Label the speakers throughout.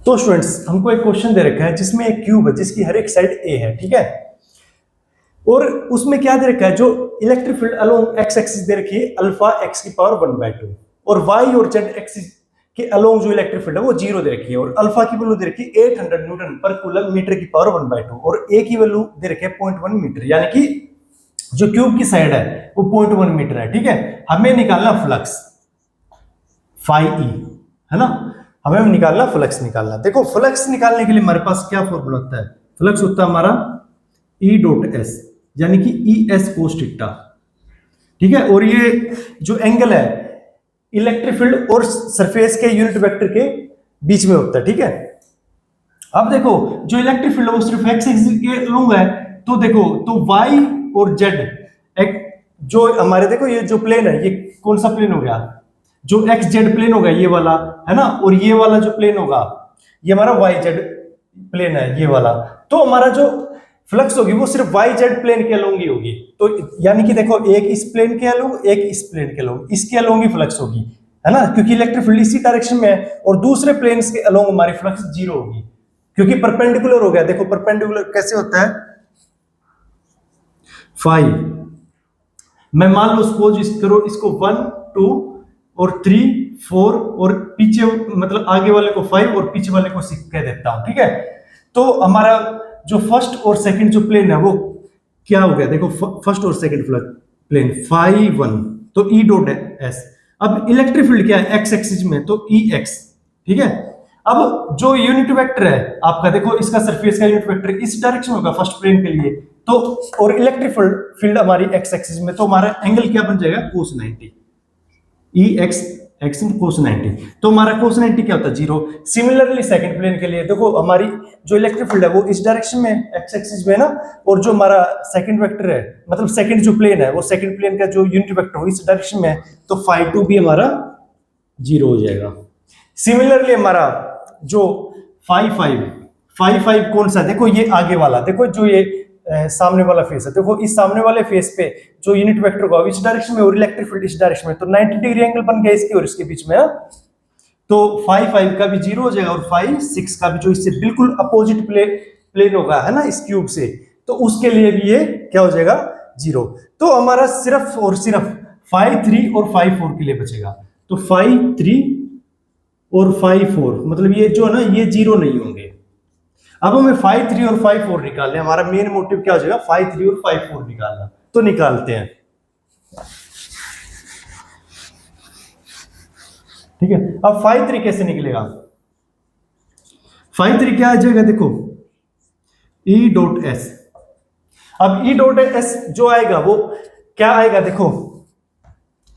Speaker 1: तो स्टूडेंट्स हमको एक क्वेश्चन दे रखा है जिसमें एक क्यूब है जिसकी हर एक साइड ए है, ठीक है। और उसमें क्या दे रखा है, जो electric field along X axis दे रखी है अल्फा एक्स की पावर 1/2 और वाई और जेड एक्सिस के अलोंग जो इलेक्ट्रिक फील्ड है वो 0 दे रखी है और अल्फा की वैल्यू दे रखी है 800 न्यूटन पर कूलम मीटर की पावर 1/2 और ए की वैल्यू दे रखी है 0.1 मीटर, यानी कि जो क्यूब की साइड है वो 0.1 मीटर है, ठीक है। हमें निकालना फ्लक्स फाई ई, है ना, हमें निकालना फ्लक्स निकालना। देखो फ्लक्स निकालने के लिए हमारे पास क्या फॉर्मूला होता है, फ्लक्स होता है हमारा ई डॉट एस यानी कि ई एस कोस थीटा, ठीक है। और ये जो एंगल है इलेक्ट्रिक फील्ड और सरफेस के यूनिट वेक्टर के बीच में होता है, ठीक है। अब देखो जो इलेक्ट्रिक फील्ड है वो सिर्फ एक्स एक्सिस के अलोंग है, तो देखो तो वाई और जेड एक जो हमारे देखो ये जो प्लेन है ये कौन सा प्लेन हो गया, जो एक्स जेड प्लेन होगा ये वाला, है ना, और ये वाला जो प्लेन होगा ये हमारा वाई जेड प्लेन है ये वाला। तो हमारा जो फ्लक्स होगी वो सिर्फ वाई जेड प्लेन के अलोंग ही होगी, तो यानी कि देखो एक इस प्लेन के अलोंग एक इस प्लेन के अलोंग, इसके अलोंग ही फ्लक्स होगी, है ना, क्योंकि इलेक्ट्रिक फील्ड इसी डायरेक्शन में है और दूसरे प्लेन्स के अलोंग हमारी फ्लक्स 0 होगी क्योंकि परपेंडिकुलर हो गया। देखो परपेंडिकुलर कैसे होता है, फाई मैं मान लो सपोज इस करो इसको 1 2 और 3 4 और पीछे मतलब आगे वाले को 5 और पीछे वाले को 6 कह देता हूं, ठीक है। तो हमारा जो फर्स्ट और सेकंड जो प्लेन है वो क्या हो गया, देखो फर्स्ट और सेकंड प्लेन फाई 1 तो ई डॉट एस। अब इलेक्ट्रिक फील्ड क्या है एक्स एक्सिस में तो ई एक्स, ठीक है। अब जो यूनिट वेक्टर है आपका देखो इसका सरफेस का यूनिट वेक्टर इस डायरेक्शन होगा फर्स्ट प्लेन के लिए, तो और इलेक्ट्रिक फील्ड हमारी एक्स एक्सिस में, तो हमारा एंगल क्या बन जाएगा cos 90, ई एक्स एक्स cos 90, तो हमारा cos 90 क्या होता है 0। सिमिलरली सेकंड प्लेन के लिए देखो हमारी जो इलेक्ट्रिक फील्ड है वो इस डायरेक्शन में एक्स एक्सिस में है ना, और जो हमारा सेकंड वेक्टर है मतलब सेकंड जो प्लेन है वो सेकंड प्लेन का जो यूनिट वेक्टर हो इस डायरेक्शन में है, तो फाई 2 भी हमारा 0 हो जाएगा। सिमिलरली हमारा जो फाई 5 कौन सा, देखो ये आगे वाला, देखो जो ये सामने वाला फेस है, देखो इस सामने वाले फेस पे जो यूनिट वेक्टर होगा इस डायरेक्शन में और इलेक्ट्रिक फील्ड इस डायरेक्शन में, तो 90 डिग्री एंगल बन गया इसके और इसके बीच में, तो 5 का भी 0 हो जाएगा और 5 का भी जो इससे बिल्कुल अपोजिट प्लेन होगा, है ना, इस क्यूब से, तो उसके लिए भी ये क्या हो जाएगा 0। तो हमारा सिर्फ और सिर्फ 5 3 और 5 4 के लिए बचेगा, तो 5 3 और 5 4 मतलब ये जो है ना ये 0 नहीं होंगे। अब हमें 5 3 और 5 4 निकालने, हमारा मेन मोटिव क्या हो जाएगा 5 3 और 5 4 निकालना, तो निकालते हैं, ठीक है। अब 5 3 कैसे निकलेगा, 5 3 क्या आ जाएगा देखो E डॉट एस। अब E डॉट एस जो आएगा वो क्या आएगा, देखो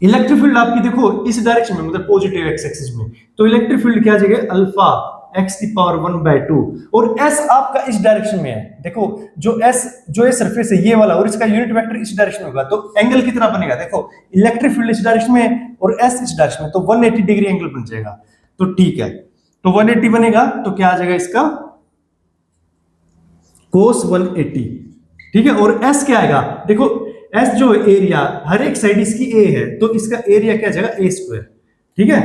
Speaker 1: इलेक्ट्रिक फील्ड आपकी देखो इस डायरेक्शन में मतलब पॉजिटिव एक्स एक्सिस में, तो इलेक्ट्रिक फील्ड क्या आ जाएगा अल्फा एक्स की पावर 1/2 और एस आपका इस डायरेक्शन में है, देखो जो एस जो ये सरफेस है ये वाला और इसका यूनिट वेक्टर इस डायरेक्शन में होगा, तो एंगल कितना बनेगा, देखो इलेक्ट्रिक फील्ड इस डायरेक्शन में और एस इस डायरेक्शन में, तो 180 डिग्री एंगल बन जाएगा, तो ठीक है। तो 180 बनेगा तो क्या आ जाएगा इसका cos 180, ठीक है। और एस क्या आएगा, देखो एस जो एरिया हर एक साइड इसकी ए है तो इसका एरिया क्या आ जाएगा a², ठीक है।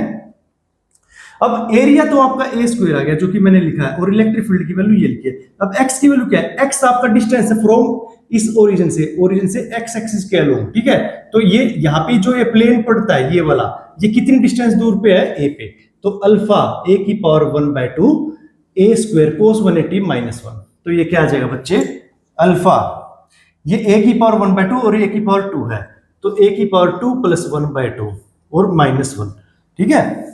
Speaker 1: अब एरिया तो आपका a² आ गया जो कि मैंने लिखा है और इलेक्ट्रिक फील्ड की वैल्यू ये लिखी है। अब x की वैल्यू क्या है, x आपका डिस्टेंस है फ्रॉम इस ओरिजिन से x एक्सिस के अलोंग, ठीक है। तो ये यहाँ पे जो ये प्लेन पड़ता है ये वाला ये कितनी डिस्टेंस दूर पे है a पे, तो अल्फा a की पावर 1/2 a² cos 180 -1, तो ये क्या आ जाएगा बच्चे अल्फा, ये a की पावर 1/2 और a की पावर 2 है, तो a की पावर 2 + 1/2 और -1, ठीक है।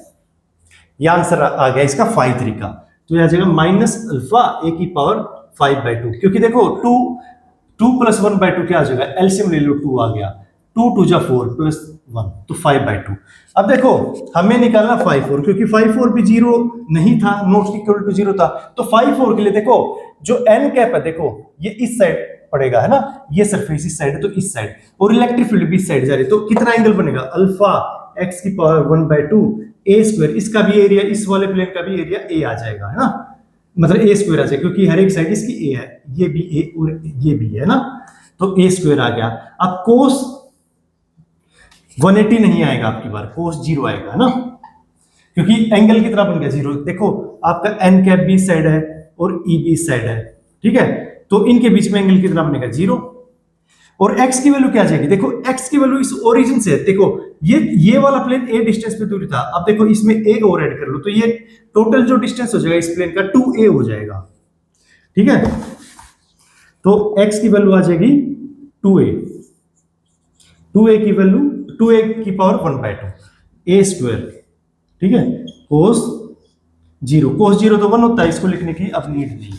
Speaker 1: ये आंसर आ गया इसका 5 3 का, तो ये आ जाएगा माइनस अल्फा a की पावर 5/2, क्योंकि देखो 2 + 1/2 क्या आ जाएगा, एलसीएम ले लो 2 आ गया, 2 2 जा 4 + 1 तो 5/2। अब देखो हमें निकालना 5 4 क्योंकि 5 4 भी 0 नहीं था, नॉट इक्वल टू 0 था, तो 5 4 के लिए देखो जो n कैप है देखो ये इस साइड पड़ेगा, है ना, ये सरफेस इस साइड है तो इस साइड और इलेक्ट्रिक फील्ड भी इस साइड जा रही है, तो कितना एंगल बनेगा अल्फा x की पावर 1/2 a², इसका भी एरिया इस वाले प्लेन का भी एरिया a आ जाएगा, है ना, मतलब a² आ जाएगा क्योंकि हर एक साइड इसकी a है, ये भी a और ये भी है ना, तो a² आ गया। अब cos 180 नहीं आएगा आपकी बार, cos 0 आएगा, है ना, क्योंकि एंगल कितना बन गया 0, देखो आपका एन कैप बी साइड है और ई बी साइड है, ठीक है। तो इनके बीच में एंगल कितना बनेगा, 0। और x की वैल्यू क्या आ जाएगी, देखो x की वैल्यू इस ओरिजिन से, देखो ये वाला प्लेन a डिस्टेंस पे दूरी था, अब देखो इसमें a और ऐड कर लो तो ये टोटल जो डिस्टेंस हो जाएगा इस प्लेन का 2a हो जाएगा, ठीक है। तो x की वैल्यू आ जाएगी 2a, 2a की वैल्यू 2a की पावर 1/2 a स्क्वायर, ठीक है। cos 0 तो 1 होता है, इसको लिखने की अब नीड नहीं,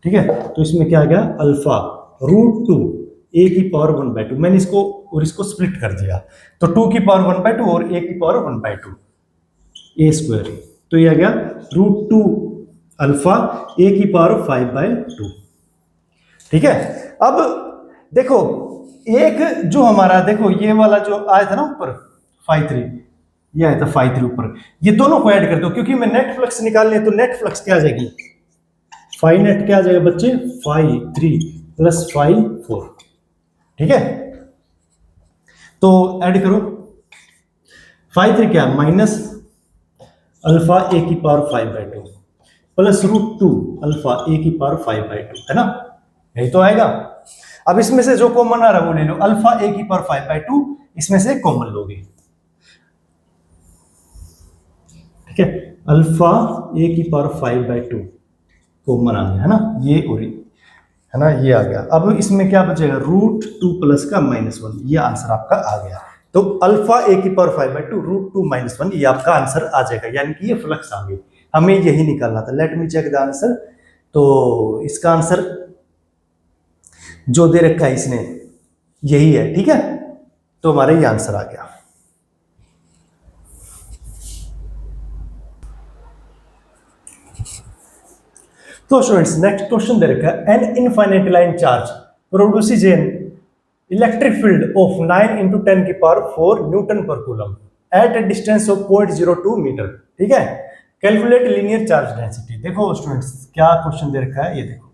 Speaker 1: ठीक है। तो इसमें क्या आ गया, अल्फा √2 a की पावर 1/2, मैंने इसको और इसको स्प्लिट कर दिया, तो 2 की पावर 1/2 और a की पावर 1/2 a स्क्वायर, तो ये आ गया √2 अल्फा a की पावर 5/2, ठीक है। अब देखो एक जो हमारा, देखो ये वाला जो आया था ना ऊपर फाई 3, ये आया था फाई 3 ऊपर, ये दोनों को ऐड कर दो, क्योंकि मैं नेट फ्लक्स निकालने तो नेट फ्लक्स क्या आ जाएगी, फाई नेट क्या आ जाएगा बच्चे, फाई 3 प्लस फाई 4, ठीक है। तो ऐड करो, फाई 3 क्या, माइनस अल्फा a की पावर 5/2 प्लस √2 अल्फा a की पावर 5/2, है ना, यही तो आएगा। अब इसमें से जो कॉमन आ रहा है वो ले लो, अल्फा a की पावर 5/2 इसमें से कॉमन लोगे, ठीक है। अल्फा a की पावर 5/2 कॉमन आ गया, है ना, ये और है ना, ये आ गया। अब इसमें क्या बचेगा, √2 प्लस का -1, ये आंसर आपका आ गया। तो अल्फा a की पावर 5/2 √2 -1, ये आपका आंसर आ जाएगा, यानी कि ये फ्लक्स आ गई, हमें यही निकालना था। Let me check the answer. तो इसका आंसर जो दे रखा है इसने यही है, ठीक है। तो हमारा ये आंसर आ गया। तो स्टूडेंट्स नेक्स्ट क्वेश्चन दे रखा है, an infinite line charge produces an electric field of 9 × 10 की power 4 newton per coulomb at a distance of 0.02 metre, ठीक है। Calculate linear charge density. देखो स्टूडेंट्स क्या क्वेश्चन दे रखा है, ये देखो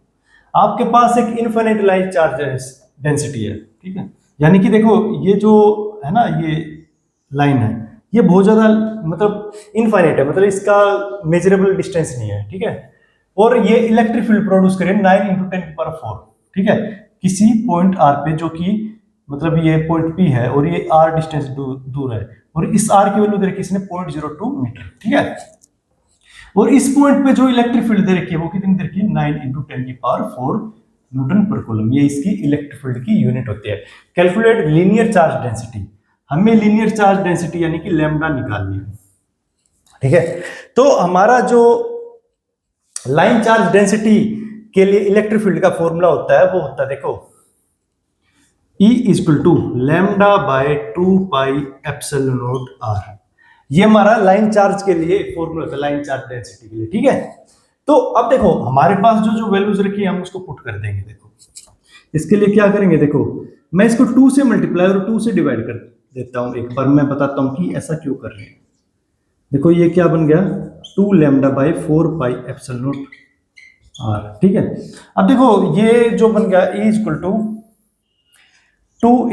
Speaker 1: आपके पास एक इनफाइनाइट लाइन चार्ज डेंसिटी है, ठीक है। यानी कि देखो ये जो है ना, ये लाइन है, ये बहुत ज्यादा मतलब इनफाइनाइट है, मतलब इसका मेजरेबल डिस्टेंस नहीं है, ठीक है। और ये इलेक्ट्रिक फील्ड प्रोड्यूस करे 9 × 10 की पावर 4, ठीक है, किसी पॉइंट आर पे, जो कि मतलब ये पॉइंट पी है और ये आर डिस्टेंस दूर है, और इस आर की वैल्यू दे रखी है इसने 0.02 मीटर, ठीक है। और इस पॉइंट पे जो इलेक्ट्रिक फील्ड दे रखी है वो कितनी दे रखी है, 9 × 10 की पावर 4 न्यूटन पर कूलम, ये इसकी इलेक्ट्रिक फील्ड की यूनिट होती है। कैलकुलेट लीनियर चार्ज डेंसिटी, हमें लीनियर चार्ज डेंसिटी यानी कि लैम्डा निकालनी है, ठीक है। तो हमारा जो लाइन चार्ज डेंसिटी के लिए इलेक्ट्रिक फील्ड का फॉर्मूला होता है वो होता है, देखो E = λ/2πε0r, ये हमारा लाइन चार्ज के लिए फॉर्मूला होता है, लाइन चार्ज डेंसिटी के लिए, ठीक है। तो अब देखो हमारे पास जो जो वैल्यूज रखी है हम उसको पुट कर देंगे। देखो इसके लिए क्या करेंगे, देखो मैं इसको 2 से मल्टीप्लाई और 2 से डिवाइड कर देता हूं, एक बार मैं बताता हूं कि ऐसा क्यों कर रहे हैं। देखो ये क्या बन गया, 2λ/4πε0r, ठीक है। अब देखो ये जो बन गया E = 2 ×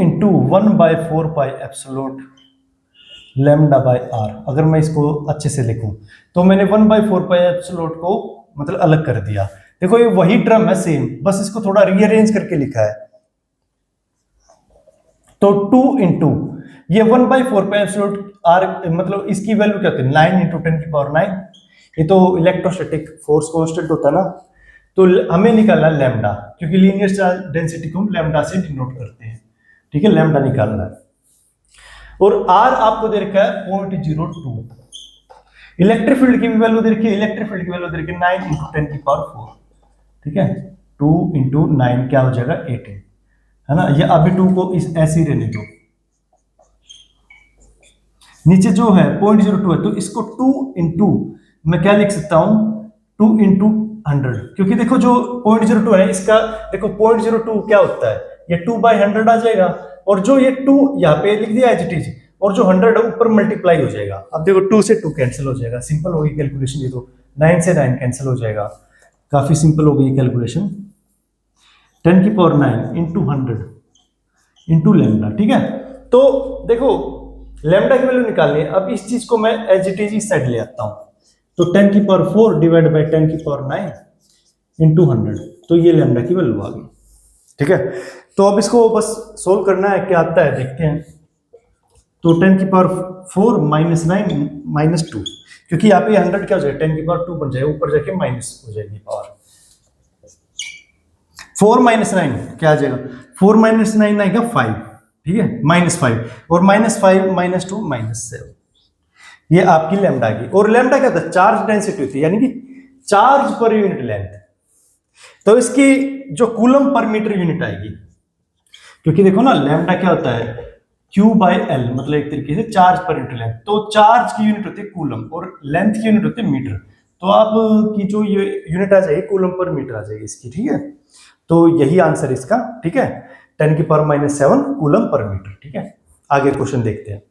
Speaker 1: 1/4πε0λ/r। अगर मैं इसको अच्छे से लिखूं तो मैंने 1/4πε0 को मतलब अलग कर दिया। देखो ये वही टर्म है सेम, बस इसको थोड़ा रीअरेंज करके लिखा है। तो 2 × ये 1/4πε0r, मतलब इसकी वैल्यू क्या होती है, 9 × 10 की पावर 9, ये तो इलेक्ट्रोस्टैटिक फोर्स कांस्टेंट होता है ना। तो हमें निकालना है लैम्डा, क्योंकि लीनियर चार्ज डेंसिटी को हम लैम्डा से डिनोट करते हैं, ठीक है, लैम्डा निकालना है। और आर आपको दे रखा है 0.02, इलेक्ट्रिक फील्ड की भी वैल्यू दे रखी है, इलेक्ट्रिक फील्ड की वैल्यू दे रखी है 9 × 10 की पावर 4, ठीक है। 2 × 9 क्या हो जाएगा, 18, है ना। ये अभी 2 को इस ऐसे ही रहने दो, नीचे जो है 0.02 है, तो इसको 2 × मैं क्या लिख सकता हूं, 2 × 100, क्योंकि देखो जो 0.02 है इसका, देखो 0.02 क्या होता है, ये 2/100 आ जाएगा, और जो ये 2 यहाँ पे लिख दिया एज इट इज, और जो 100 है ऊपर मल्टीप्लाई हो जाएगा। अब देखो 2 से 2 कैंसिल हो जाएगा, सिंपल होगी कैलकुलेशन, ये तो 9 से 9 कैंसिल हो जाएगा, काफी सिंपल हो गई कैलकुलेशन। 10 की पावर 9 × 100 × लैम्डा, ठीक है। तो देखो लैम्डा की वैल्यू निकालनी है। अब इस चीज को मैं एज इट इज इस साइड ले आता हूं, तो 10⁴ डिवाइड बाई 10⁹ इंटू 100, तो ये लैम्डा की वैल्यू आ गई। ठीक है, तो अब इसको बस सोल्व करना है, क्या आता है देखते हैं। तो 10⁴ माइनस 9 माइनस 2, क्योंकि यहाँ पे 100 क्या हो जाएगा 10⁴ बन जाएगा, ऊपर जाके माइनस हो जाएगी पावर। 4 माइनस 9 क्या आ जाएगा, 4 माइनस 9 आएगा 5, ठीक है, -5, और -5 -2 -7, ये आपकी लैम्डा की। और लैम्डा क्या होता है, चार्ज डेंसिटी होती है, यानी कि चार्ज पर यूनिट लेंथ। तो इसकी जो कूलम पर मीटर यूनिट आएगी, क्योंकि देखो ना लैम्डा क्या होता है Q/L, मतलब एक तरीके से चार्ज पर यूनिट लेंथ। तो चार्ज की यूनिट होती है कूलम और लेंथ की यूनिट होती है मीटर। तो आप की जो ये यूनिट आ जाएगी कूलम पर मीटर आ जाएगी इसकी, ठीक है। तो यही आंसर इसका, ठीक है, 10⁻⁷ कूलम पर मीटर। ठीक है, आगे क्वेश्चन देखते हैं।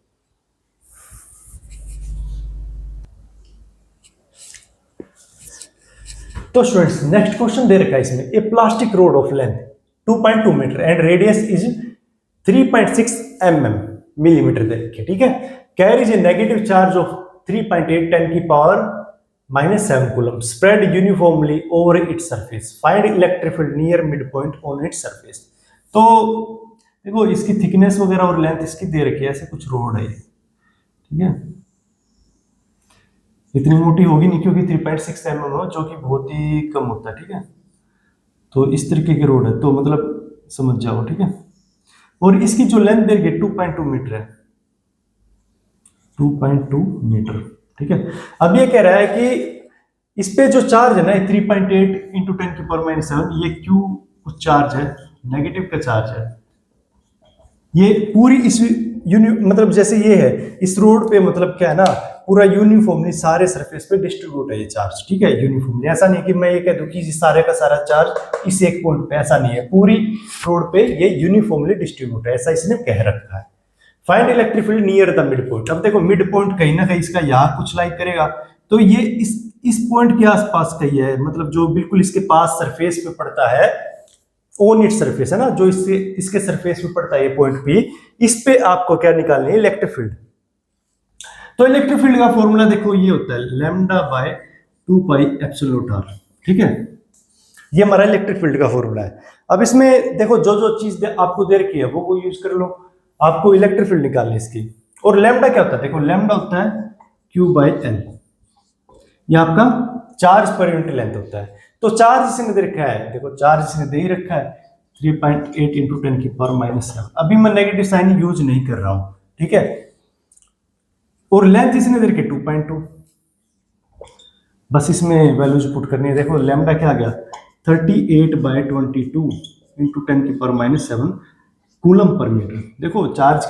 Speaker 1: तो स्टूडेंट्स नेक्स्ट क्वेश्चन दे रखा है इसमें, a plastic rod of length 2.2 metre and radius is 3.6 millimetre दे रखे, ठीक है, carries a negative charge of 3.8 10⁻⁻7 coulomb spread uniformly over its surface, find electric field near midpoint on its surface. तो देखो इसकी थिकनेस वगैरह और length इसकी दे रखी है, ऐसे कुछ रोड है, ठीक है, इतनी मोटी होगी नहीं क्योंकि 3.6 हो, जो कि बहुत ही कम होता है, ठीक है। तो इस तरीके की रोड है, तो मतलब समझ जाओ, ठीक है। और इसकी जो लेंथ देंगे 2.2 मीटर है, 2.2 मीटर, ठीक है। अब ये कह रहा है कि इस पे जो चार्ज है ना 3.8 इंटू 10⁻⁷, ये क्यू कुछ चार्ज है, नेगेटिव का चार्ज है, ये पूरी इस मतलब जैसे ये है इस रोड पे, मतलब क्या है ना पूरा यूनिफॉर्मली सारे सरफेस पे डिस्ट्रीब्यूट है ये चार्ज, ठीक है, यूनिफॉर्मली। ऐसा नहीं कि मैं ये कह दूं कि सारे का सारा चार्ज इस एक पॉइंट पे, ऐसा नहीं है, पूरी रोड पे ये यूनिफॉर्मली डिस्ट्रीब्यूट है, ऐसा इसने कह रखा है। Find electric field near the mid point. अब देखो मिड पॉइंट कहीं ना कहीं इसका यहाँ कुछ लाइक करेगा, तो ये इस पॉइंट के आसपास कहीं है, मतलब जो बिल्कुल इसके पास सरफेस पे पड़ता है, ऑन इट सरफेस है ना, जो इसके सरफेस पे पड़ता है ये पॉइंट पी, इस पे आपको क्या निकालनी है, इलेक्ट्रिक फील्ड। तो इलेक्ट्रिक फील्ड का फॉर्मूला देखो ये होता है λ/2πε0r, ठीक है, ये हमारा इलेक्ट्रिक फील्ड का फॉर्मूला है। अब इसमें देखो जो जो चीज आपको दे रखी है वो यूज कर लो, आपको इलेक्ट्रिक फील्ड निकालनी है इसकी। और लैम्डा क्या होता है, देखो लैम्डा होता है Q/L, ये आपका चार्ज पर यूनिट लेंथ होता है। तो चार्ज इसने दे रखा है, देखो चार्ज इसने दे ही रखा है 3.8 इंटू 10⁻⁷। अभी मैं नेगेटिव साइन यूज नहीं कर रहा हूं, ठीक है। और लेंथ इसने दे रखी है 2.2, बस इसमें वैल्यूज पुट करनी है। देखो लैम्डा क्या आ गया 38/22 इंटू 10⁻⁷ कूलम पर मीटर। देखो चार्ज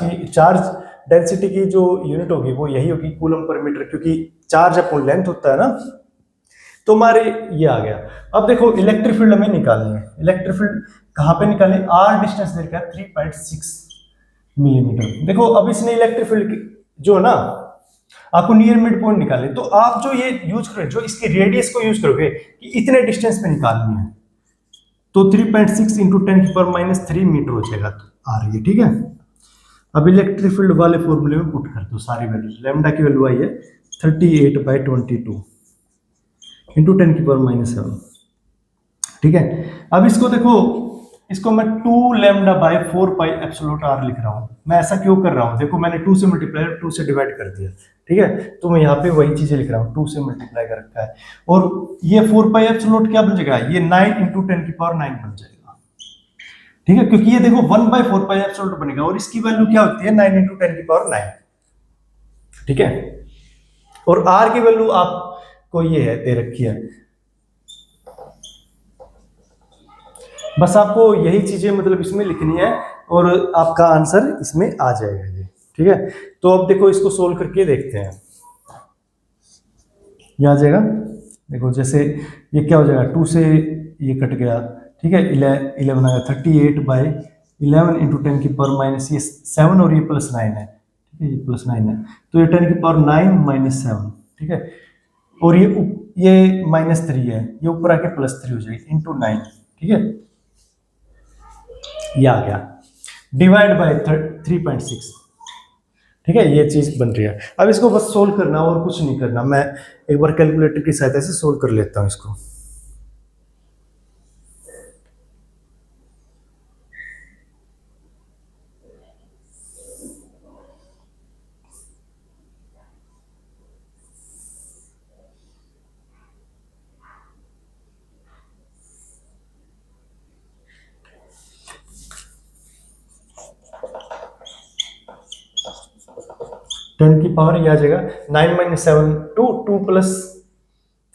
Speaker 1: डेंसिटी की जो यूनिट होगी वो यही होगी, कूलम पर मीटर, क्योंकि चार्ज अपॉन लेंथ होता है ना। तो हमारे ये आ गया। अब देखो इलेक्ट्रिक फील्ड हमें निकालनी है, इलेक्ट्रिक फील्ड कहाँ पे निकालनी, आर डिस्टेंस दे रखा है 3.6 मिलीमीटर। देखो अब इसने इलेक्ट्रिक फील्ड जो है ना आपको नियर मिड पॉइंट निकालने, तो आप जो ये यूज करोगे, जो इसकी रेडियस को यूज करोगे कि इतने डिस्टेंस पे निकालनी है, तो 3.6 इंटू 10⁻³ मीटर हो जाएगा, तो आ रही है, ठीक है। अब इलेक्ट्रिक फील्ड वाले फॉर्मूले में पुट कर दो सारी वैल्यूज। लैम्डा की वैल्यू आई है 38/22 इंटू 10⁻⁷, ठीक है। अब इसको देखो, इसको मैं 2λ/4πε0r लिख रहा हूं। मैं ऐसा क्यों कर रहा हूं, देखो मैंने 2 से मल्टीप्लाई 2 से डिवाइड कर दिया, ठीक है, तो मैं यहाँ पे वही चीजें लिख रहा हूँ, 2 से मल्टीप्लाई कर रखा है। और ये 4πε0 क्या बन जाएगा, ये 9 इंटू 10⁹ बन जाएगा, ठीक है, क्योंकि ये देखो 1/4πε0 बनेगा और इसकी वैल्यू क्या होती है 9 इंटू 10⁹, ठीक है। और r की वैल्यू आपको ये है दे रखी है, बस आपको यही चीजें मतलब इसमें लिखनी है और आपका आंसर इसमें आ जाएगा ये, ठीक है। तो अब देखो इसको सोल्व करके देखते हैं, ये आ जाएगा। देखो जैसे ये क्या हो जाएगा, 2 से ये कट गया, ठीक है, 11 आएगा, 38/11 इंटू 10⁻⁻, ये 7 और ये +9 है, ठीक है, ये +9 है, तो ये 10⁻⁹ -7, ठीक है। और ये -3 है, ये ऊपर आके +3 हो जाएगी इंटू 9, ठीक है, ये आ गया। डिवाइड बाय 3.6, ठीक है, ये चीज बन रही है। अब इसको बस सोल्व करना और कुछ नहीं करना। मैं एक बार कैलकुलेटर की सहायता से सोल्व कर लेता हूं इसको। टेन की पावर ये आ जाएगा 9 - 7 2 प्लस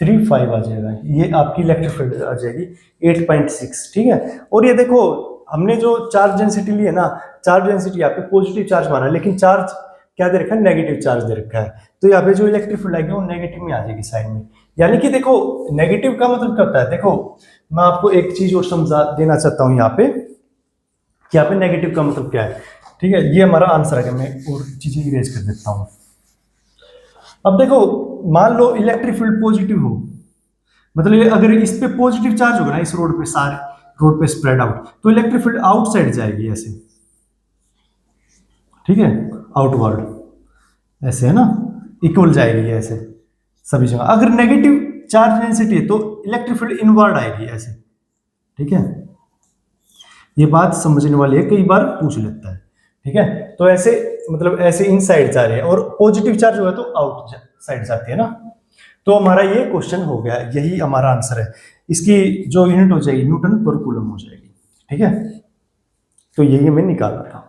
Speaker 1: 3 5 आ जाएगा। ये आपकी इलेक्ट्रिक फील्ड आ जाएगी 8.6। ठीक है, और ये देखो हमने जो चार्ज डेंसिटी ली है ना, चार्ज डेंसिटी यहाँ पे पॉजिटिव चार्ज माना है, लेकिन चार्ज क्या दे रखा है, नेगेटिव चार्ज दे रखा है। तो यहाँ पे जो इलेक्ट्रिक फील्ड आएगी वो नेगेटिव में आ जाएगी साइड में। यानी कि देखो नेगेटिव का मतलब क्या होता है, देखो मैं आपको एक चीज और समझा देना चाहता हूँ यहाँ पे कि यहाँ पे नेगेटिव का मतलब क्या है। ठीक है, ये हमारा आंसर है। मैं और चीजें इरेज कर देता हूँ। अब देखो मान लो इलेक्ट्रिक फील्ड पॉजिटिव हो, मतलब ये अगर इस पे पॉजिटिव चार्ज होगा ना, इस रोड पे सारे रोड पे स्प्रेड आउट, तो इलेक्ट्रिक फील्ड आउटसाइड जाएगी ऐसे। ठीक है, आउटवर्ड ऐसे है ना, इक्वल जाएगी ऐसे सभी जगह। अगर नेगेटिव चार्ज डेंसिटी है तो इलेक्ट्रिक फील्ड इनवर्ड आएगी ऐसे। ठीक है, ये बात समझने वाली है, कई बार पूछ लेता है। ठीक है, तो ऐसे मतलब ऐसे इन साइड जा रहे हैं, और पॉजिटिव चार्ज हुआ तो आउट साइड जाती है ना। तो हमारा ये क्वेश्चन हो गया, यही हमारा आंसर है। इसकी जो यूनिट हो जाएगी न्यूटन पर कूलम हो जाएगी। ठीक है, तो यही हमें निकालना था।